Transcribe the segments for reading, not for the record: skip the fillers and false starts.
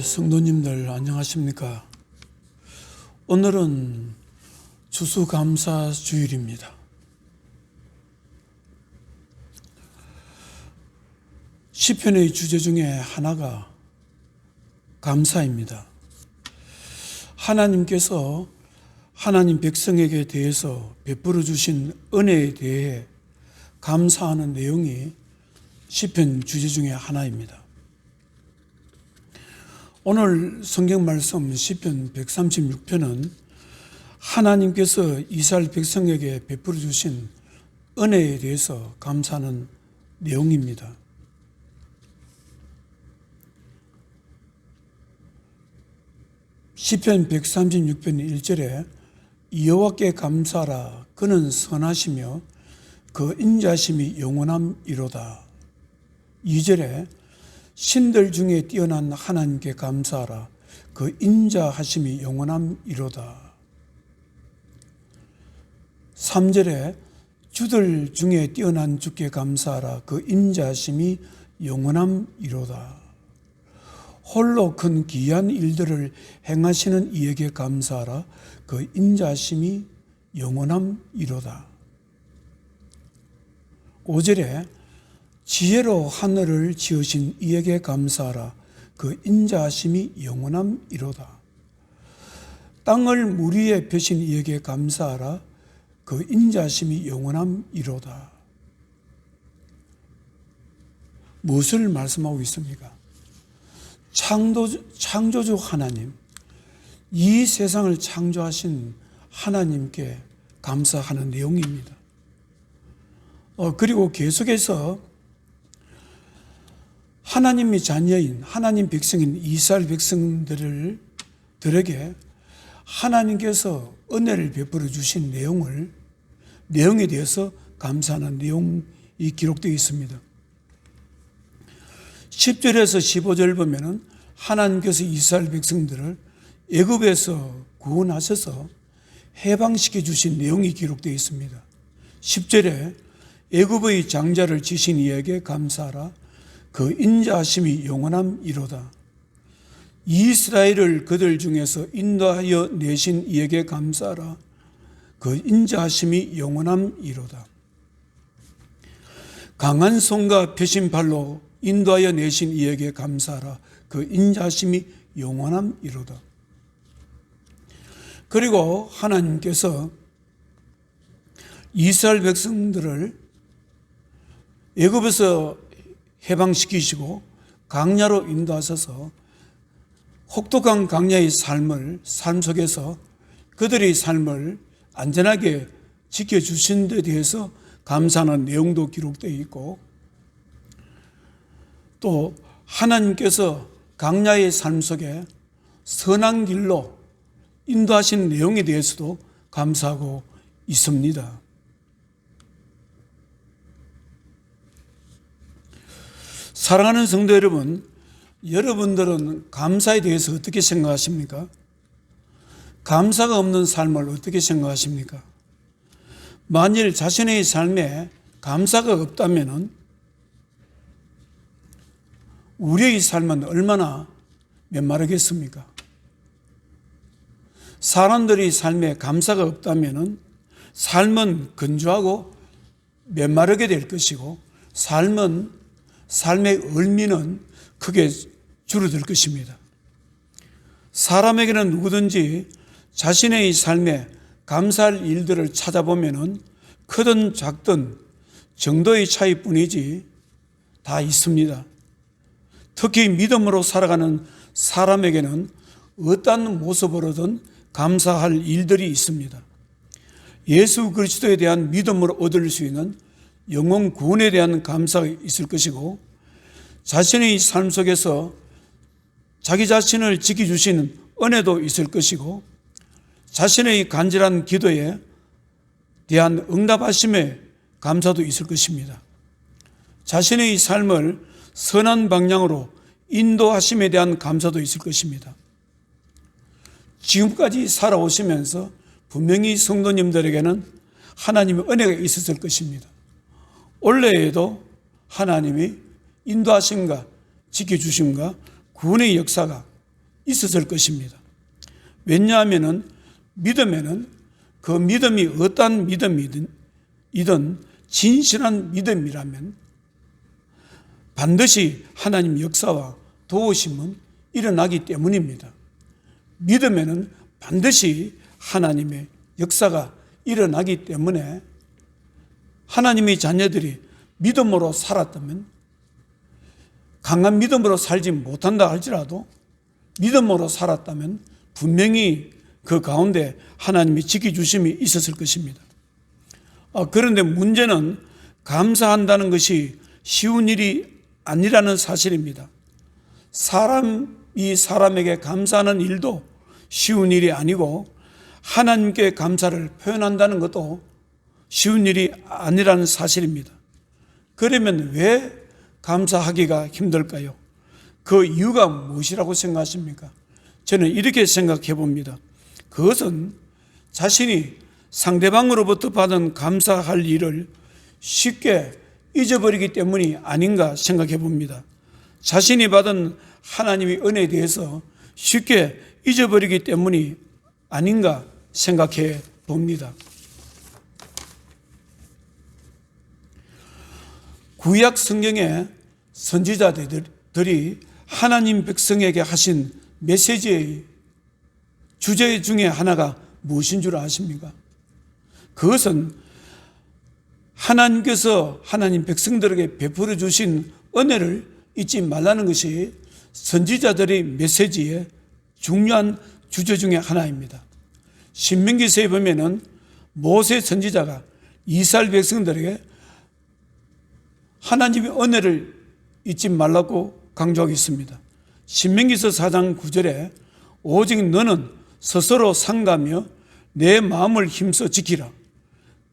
성도님들 안녕하십니까? 오늘은 추수감사주일입니다. 시편의 주제 중에 하나가 감사입니다. 하나님께서 하나님 백성에게 대해서 베풀어 주신 은혜에 대해 감사하는 내용이 시편 주제 중에 하나입니다. 오늘 성경 말씀 시편 136편은 하나님께서 이스라엘 백성에게 베풀어 주신 은혜에 대해서 감사하는 내용입니다. 시편 136편 1절에 여호와께 감사하라 그는 선하시며 그 인자심이 영원함이로다. 2절에 신들 중에 뛰어난 하나님께 감사하라 그 인자하심이 영원함이로다. 3절에 주들 중에 뛰어난 주께 감사하라 그 인자하심이 영원함이로다. 홀로 큰 기이한 일들을 행하시는 이에게 감사하라 그 인자심이 영원함이로다. 5절에 지혜로 하늘을 지으신 이에게 감사하라 그 인자심이 영원함이로다. 땅을 물 위에 펴신 이에게 감사하라 그 인자심이 영원함이로다. 무엇을 말씀하고 있습니까? 창조주 하나님, 이 세상을 창조하신 하나님께 감사하는 내용입니다. 그리고 계속해서 하나님의 자녀인 하나님 백성인 이스라엘 백성들에게 하나님께서 은혜를 베풀어 주신 내용에 대해서 감사하는 내용이 기록되어 있습니다. 10절에서 15절 보면은 하나님께서 이스라엘 백성들을 애굽에서 구원하셔서 해방시켜 주신 내용이 기록되어 있습니다. 10절에 애굽의 장자를 지신 이에게 감사하라 그 인자하심이 영원함이로다. 이스라엘을 그들 중에서 인도하여 내신 이에게 감사하라 그 인자하심이 영원함이로다. 강한 손과 펴신 발로 인도하여 내신 이에게 감사하라 그 인자심이 영원함이로다. 그리고 하나님께서 이스라엘 백성들을 애굽에서 해방시키시고 광야로 인도하셔서 혹독한 광야의 삶 속에서 그들의 삶을 안전하게 지켜주신 데 대해서 감사하는 내용도 기록되어 있고, 또 하나님께서 광야의 삶 속에 선한 길로 인도하신 내용에 대해서도 감사하고 있습니다. 사랑하는 성도 여러분, 여러분들은 감사에 대해서 어떻게 생각하십니까? 감사가 없는 삶을 어떻게 생각하십니까? 만일 자신의 삶에 감사가 없다면 우리의 삶은 얼마나 메마르겠습니까? 사람들의 삶에 감사가 없다면 삶은 건조하고 메마르게 될 것이고, 삶의 의미는 크게 줄어들 것입니다. 사람에게는 누구든지 자신의 삶에 감사할 일들을 찾아보면 크든 작든 정도의 차이뿐이지 다 있습니다. 특히 믿음으로 살아가는 사람에게는 어떤 모습으로든 감사할 일들이 있습니다. 예수 그리스도에 대한 믿음으로 얻을 수 있는 영혼 구원에 대한 감사가 있을 것이고, 자신의 삶 속에서 자기 자신을 지켜주시는 은혜도 있을 것이고, 자신의 간절한 기도에 대한 응답하심의 감사도 있을 것입니다. 자신의 삶을 선한 방향으로 인도하심에 대한 감사도 있을 것입니다. 지금까지 살아오시면서 분명히 성도님들에게는 하나님의 은혜가 있었을 것입니다. 올해에도 하나님이 인도하심과 지켜주심과 구원의 역사가 있었을 것입니다. 왜냐하면 믿음에는 그 믿음이 어떠한 믿음이든 진실한 믿음이라면 반드시 하나님 역사와 도우심은 일어나기 때문입니다. 믿음에는 반드시 하나님의 역사가 일어나기 때문에 하나님의 자녀들이 믿음으로 살았다면, 강한 믿음으로 살지 못한다 할지라도 믿음으로 살았다면 분명히 그 가운데 하나님의 지켜주심이 있었을 것입니다. 그런데 문제는 감사한다는 것이 쉬운 일이 아니라는 사실입니다. 사람이 사람에게 감사하는 일도 쉬운 일이 아니고 하나님께 감사를 표현한다는 것도 쉬운 일이 아니라는 사실입니다. 그러면 왜 감사하기가 힘들까요? 그 이유가 무엇이라고 생각하십니까? 저는 이렇게 생각해 봅니다. 그것은 자신이 상대방으로부터 받은 감사할 일을 쉽게 잊어버리기 때문이 아닌가 생각해 봅니다. 자신이 받은 하나님의 은혜에 대해서 쉽게 잊어버리기 때문이 아닌가 생각해 봅니다. 구약 성경의 선지자들이 하나님 백성에게 하신 메시지의 주제 중에 하나가 무엇인 줄 아십니까? 그것은 하나님께서 하나님 백성들에게 베풀어 주신 은혜를 잊지 말라는 것이 선지자들의 메시지의 중요한 주제 중에 하나입니다. 신명기서에 보면은 모세 선지자가 이스라엘 백성들에게 하나님의 은혜를 잊지 말라고 강조하고 있습니다. 신명기서 4장 9절에 오직 너는 스스로 상가며 내 마음을 힘써 지키라.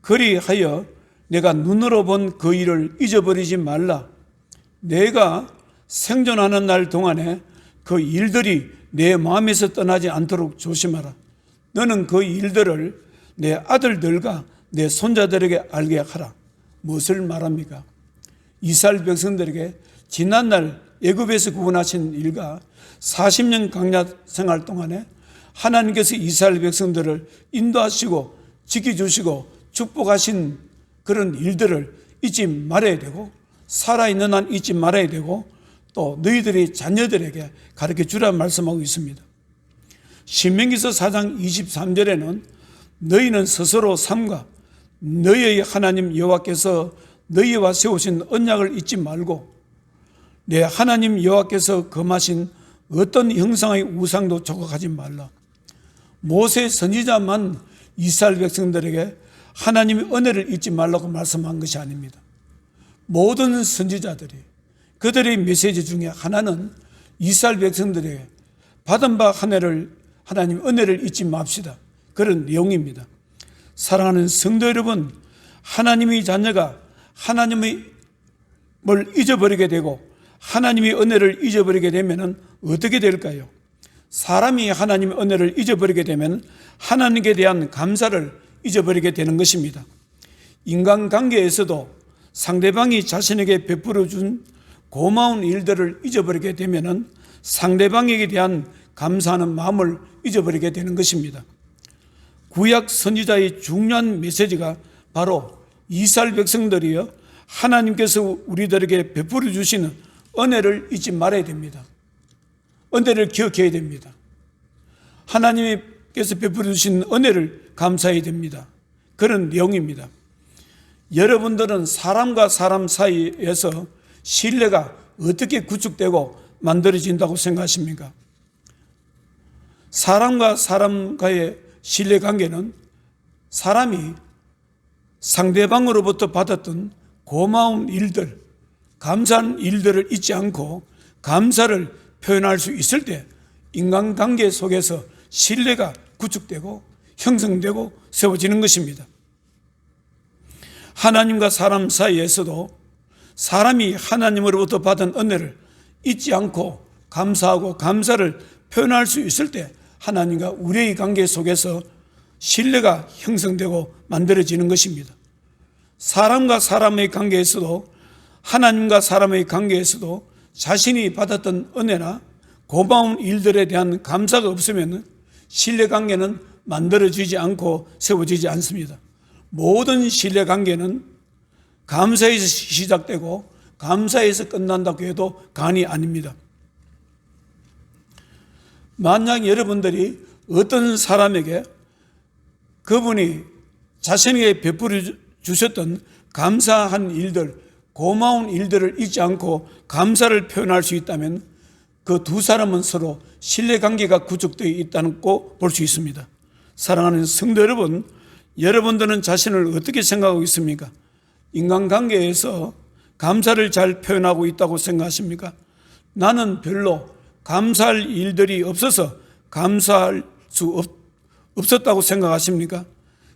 그리하여 내가 눈으로 본 그 일을 잊어버리지 말라. 내가 생존하는 날 동안에 그 일들이 내 마음에서 떠나지 않도록 조심하라. 너는 그 일들을 내 아들들과 내 손자들에게 알게 하라. 무엇을 말합니까? 이스라엘 백성들에게 지난날 애굽에서 구원하신 일과 40년 광야 생활 동안에 하나님께서 이스라엘 백성들을 인도하시고 지켜주시고 축복하신 그런 일들을 잊지 말아야 되고, 살아있는 한 잊지 말아야 되고, 또 너희들의 자녀들에게 가르쳐 주라 말씀하고 있습니다. 신명기서 4장 23절에는 너희는 스스로 삼가 너희의 하나님 여호와께서 너희와 세우신 언약을 잊지 말고 내 하나님 여호와께서 금하신 어떤 형상의 우상도 조각하지 말라. 모세 선지자만 이스라엘 백성들에게 하나님의 은혜를 잊지 말라고 말씀한 것이 아닙니다. 모든 선지자들이 그들의 메시지 중에 하나는 이스라엘 백성들에게 받은 바 하나님 은혜를 잊지 맙시다. 그런 내용입니다. 사랑하는 성도 여러분, 하나님의 자녀가 하나님을 잊어버리게 되고 하나님의 은혜를 잊어버리게 되면 어떻게 될까요? 사람이 하나님의 은혜를 잊어버리게 되면 하나님께 대한 감사를 잊어버리게 되는 것입니다. 인간관계에서도 상대방이 자신에게 베풀어 준 고마운 일들을 잊어버리게 되면 상대방에게 대한 감사하는 마음을 잊어버리게 되는 것입니다. 구약 선지자의 중요한 메시지가 바로 이스라엘 백성들이여 하나님께서 우리들에게 베풀어 주시는 은혜를 잊지 말아야 됩니다. 은혜를 기억해야 됩니다. 하나님께서 베풀어 주신 은혜를 감사해야 됩니다. 그런 내용입니다. 여러분들은 사람과 사람 사이에서 신뢰가 어떻게 구축되고 만들어진다고 생각하십니까? 사람과 사람과의 신뢰관계는 사람이 상대방으로부터 받았던 고마운 일들, 감사한 일들을 잊지 않고 감사를 표현할 수 있을 때 인간관계 속에서 신뢰가 구축되고 형성되고 세워지는 것입니다. 하나님과 사람 사이에서도 사람이 하나님으로부터 받은 은혜를 잊지 않고 감사하고 감사를 표현할 수 있을 때 하나님과 우리의 관계 속에서 신뢰가 형성되고 만들어지는 것입니다. 사람과 사람의 관계에서도 하나님과 사람의 관계에서도 자신이 받았던 은혜나 고마운 일들에 대한 감사가 없으면 신뢰관계는 만들어지지 않고 세워지지 않습니다. 모든 신뢰관계는 감사에서 시작되고 감사에서 끝난다고 해도 과언이 아닙니다. 만약 여러분들이 어떤 사람에게 그분이 자신에게 베풀어 주셨던 감사한 일들, 고마운 일들을 잊지 않고 감사를 표현할 수 있다면 그 두 사람은 서로 신뢰관계가 구축되어 있다고 볼 수 있습니다. 사랑하는 성도 여러분, 여러분들은 자신을 어떻게 생각하고 있습니까? 인간관계에서 감사를 잘 표현하고 있다고 생각하십니까? 나는 별로 감사할 일들이 없어서 감사할 수 없었다고 생각하십니까?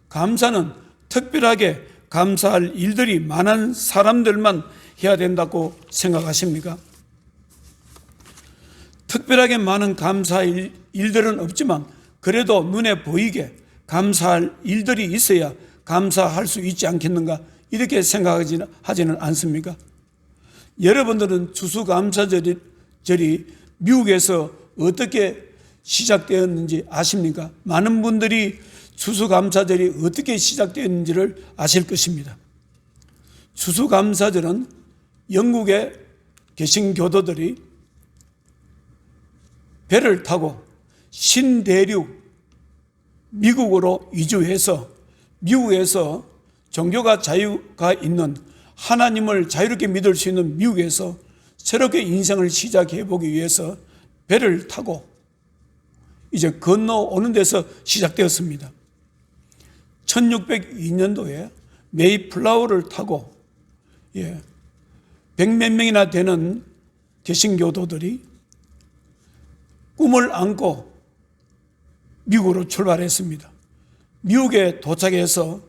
감사는 특별하게 감사할 일들이 많은 사람들만 해야 된다고 생각하십니까? 특별하게 많은 감사할 일들은 없지만 그래도 눈에 보이게 감사할 일들이 있어야 감사할 수 있지 않겠는가, 이렇게 생각하지는 않습니까? 여러분들은 추수감사절이 미국에서 어떻게 시작되었는지 아십니까? 많은 분들이 추수감사절이 어떻게 시작되었는지를 아실 것입니다. 추수감사절은 영국에 계신 교도들이 배를 타고 신대륙 미국으로 이주해서 미국에서 종교가 자유가 있는, 하나님을 자유롭게 믿을 수 있는 미국에서 새롭게 인생을 시작해 보기 위해서 배를 타고 이제 건너오는 데서 시작되었습니다. 1602년도에 메이플라워를 타고 100몇 명이나 되는 개신교도들이 꿈을 안고 미국으로 출발했습니다. 미국에 도착해서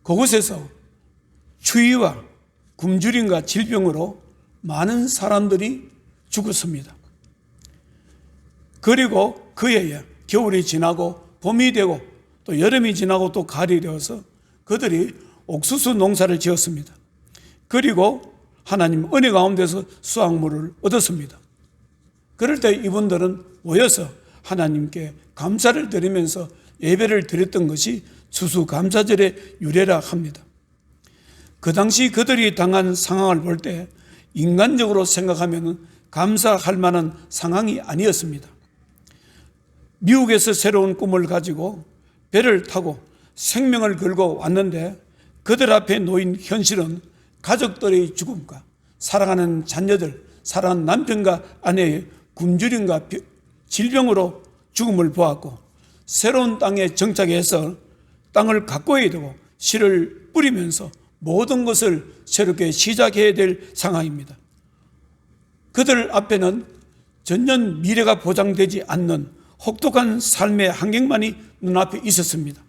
그곳에서 추위와 굶주림과 질병으로 많은 사람들이 죽었습니다. 그리고 그해에 겨울이 지나고 봄이 되고 또 여름이 지나고 또 가을이 되어서 그들이 옥수수 농사를 지었습니다. 그리고 하나님 은혜 가운데서 수확물을 얻었습니다. 그럴 때 이분들은 모여서 하나님께 감사를 드리면서 예배를 드렸던 것이 추수감사절의 유래라 합니다. 그 당시 그들이 당한 상황을 볼 때 인간적으로 생각하면 감사할 만한 상황이 아니었습니다. 미국에서 새로운 꿈을 가지고 배를 타고 생명을 걸고 왔는데 그들 앞에 놓인 현실은 가족들의 죽음과 사랑하는 자녀들, 사랑하는 남편과 아내의 굶주림과 질병으로 죽음을 보았고, 새로운 땅에 정착해서 땅을 가꿔야 되고 씨를 뿌리면서 모든 것을 새롭게 시작해야 될 상황입니다. 그들 앞에는 전혀 미래가 보장되지 않는 혹독한 삶의 환경만이 눈앞에 있었습니다.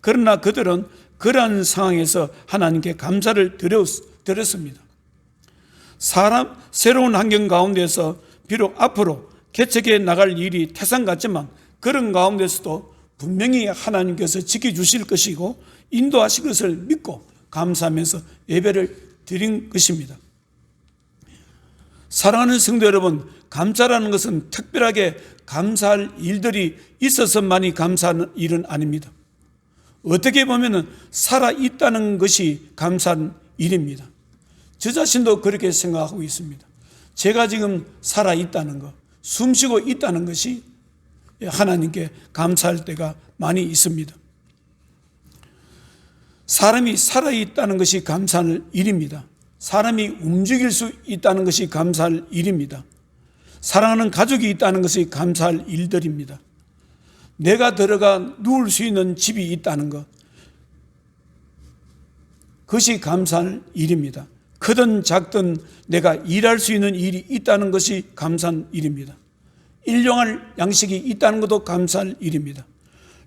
그러나 그들은 그러한 상황에서 하나님께 감사를 드렸습니다. 새로운 환경 가운데서 비록 앞으로 개척해 나갈 일이 태산 같지만 그런 가운데서도 분명히 하나님께서 지켜주실 것이고 인도하실 것을 믿고 감사하면서 예배를 드린 것입니다. 사랑하는 성도 여러분, 감사라는 것은 특별하게 감사할 일들이 있어서만이 감사하는 일은 아닙니다. 어떻게 보면 살아있다는 것이 감사한 일입니다. 저 자신도 그렇게 생각하고 있습니다. 제가 지금 살아있다는 것, 숨쉬고 있다는 것이 하나님께 감사할 때가 많이 있습니다. 사람이 살아있다는 것이 감사할 일입니다. 사람이 움직일 수 있다는 것이 감사할 일입니다. 사랑하는 가족이 있다는 것이 감사할 일들입니다. 내가 들어가 누울 수 있는 집이 있다는 것, 그것이 감사할 일입니다. 크든 작든 내가 일할 수 있는 일이 있다는 것이 감사한 일입니다. 일용할 양식이 있다는 것도 감사할 일입니다.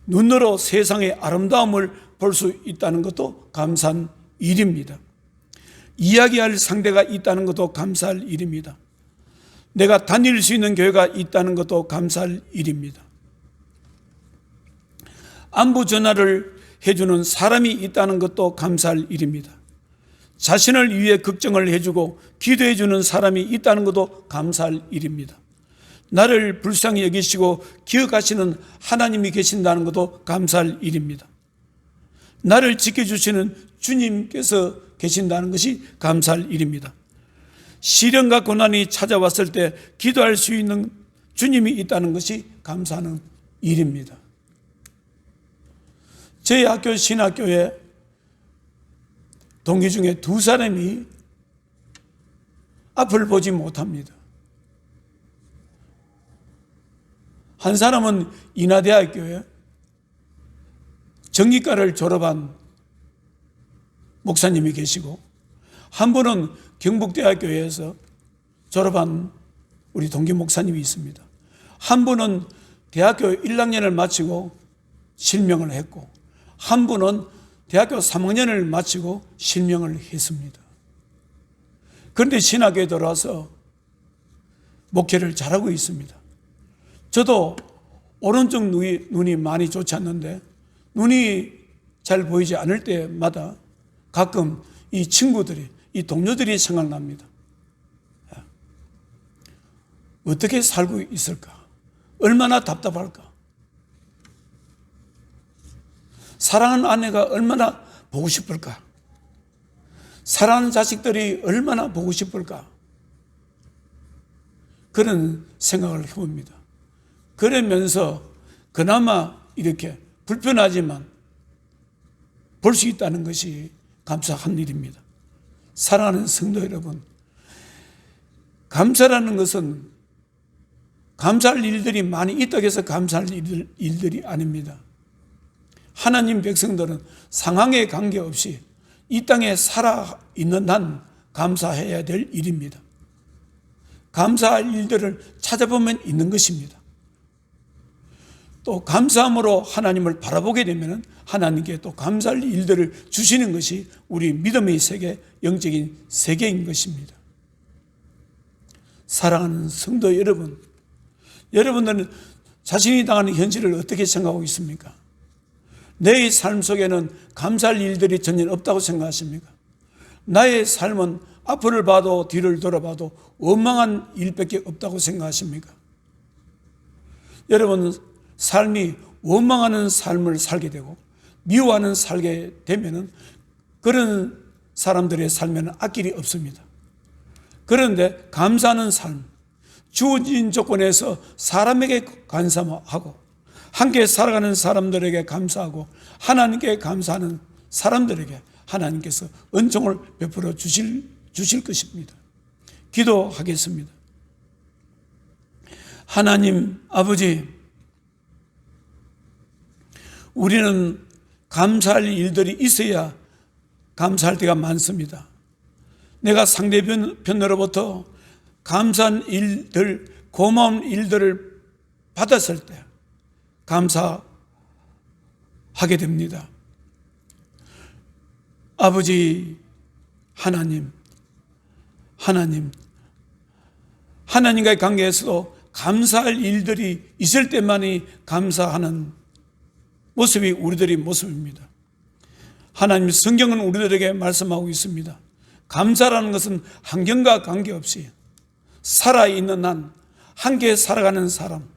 눈으로 세상의 아름다움을 볼 수 있다는 것도 감사한 일입니다. 이야기할 상대가 있다는 것도 감사할 일입니다. 내가 다닐 수 있는 교회가 있다는 것도 감사할 일입니다. 안부 전화를 해주는 사람이 있다는 것도 감사할 일입니다. 자신을 위해 걱정을 해주고 기도해 주는 사람이 있다는 것도 감사할 일입니다. 나를 불쌍히 여기시고 기억하시는 하나님이 계신다는 것도 감사할 일입니다. 나를 지켜주시는 주님께서 계신다는 것이 감사할 일입니다. 시련과 고난이 찾아왔을 때 기도할 수 있는 주님이 있다는 것이 감사하는 일입니다. 저희 학교 신학교에 동기 중에 두 사람이 앞을 보지 못합니다. 한 사람은 인하대학교에 전기과를 졸업한 목사님이 계시고, 한 분은 경북대학교에서 졸업한 우리 동기 목사님이 있습니다. 한 분은 대학교 1학년을 마치고 실명을 했고, 한 분은 대학교 3학년을 마치고 실명을 했습니다. 그런데 신학교에 들어와서 목회를 잘하고 있습니다. 저도 오른쪽 눈이 많이 좋지 않는데 눈이 잘 보이지 않을 때마다 가끔 이 친구들이, 이 동료들이 생각납니다. 어떻게 살고 있을까? 얼마나 답답할까? 사랑하는 아내가 얼마나 보고 싶을까? 사랑하는 자식들이 얼마나 보고 싶을까? 그런 생각을 해봅니다. 그러면서 그나마 이렇게 불편하지만 볼 수 있다는 것이 감사한 일입니다. 사랑하는 성도 여러분, 감사라는 것은 감사할 일들이 많이 있다고 해서 감사할 일들이 아닙니다. 하나님 백성들은 상황에 관계없이 이 땅에 살아있는 한 감사해야 될 일입니다. 감사할 일들을 찾아보면 있는 것입니다. 또 감사함으로 하나님을 바라보게 되면 하나님께 또 감사할 일들을 주시는 것이 우리 믿음의 세계, 영적인 세계인 것입니다. 사랑하는 성도 여러분, 여러분들은 자신이 당하는 현실을 어떻게 생각하고 있습니까? 내 삶 속에는 감사할 일들이 전혀 없다고 생각하십니까? 나의 삶은 앞을 봐도 뒤를 돌아봐도 원망한 일밖에 없다고 생각하십니까? 여러분, 삶이 원망하는 삶을 살게 되고 미워하는 살게 되면은 그런 사람들의 삶에는 앞길이 없습니다. 그런데 감사하는 삶, 주어진 조건에서 사람에게 감사하고 함께 살아가는 사람들에게 감사하고 하나님께 감사하는 사람들에게 하나님께서 은총을 베풀어 주실 것입니다. 기도하겠습니다. 하나님 아버지, 우리는 감사할 일들이 있어야 감사할 때가 많습니다. 내가 상대편으로부터 감사한 일들, 고마운 일들을 받았을 때 감사하게 됩니다. 아버지 하나님과의 관계에서도 감사할 일들이 있을 때만이 감사하는 모습이 우리들의 모습입니다. 하나님 성경은 우리들에게 말씀하고 있습니다. 감사라는 것은 환경과 관계없이 살아있는 한 함께 살아가는 사람,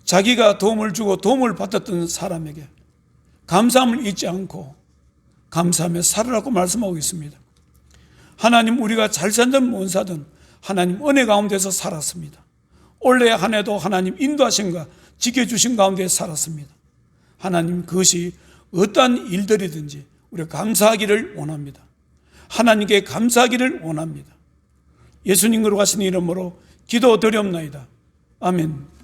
자기가 도움을 주고 도움을 받았던 사람에게 감사함을 잊지 않고 감사하며 살으라고 말씀하고 있습니다. 하나님, 우리가 잘 살든 못 살든 하나님 은혜 가운데서 살았습니다. 올해 한 해도 하나님 인도하심과 지켜주신 가운데 살았습니다. 하나님, 그것이 어떠한 일들이든지 우리가 감사하기를 원합니다. 하나님께 감사하기를 원합니다. 예수님 거룩하신 이름으로 기도드리옵나이다. 아멘.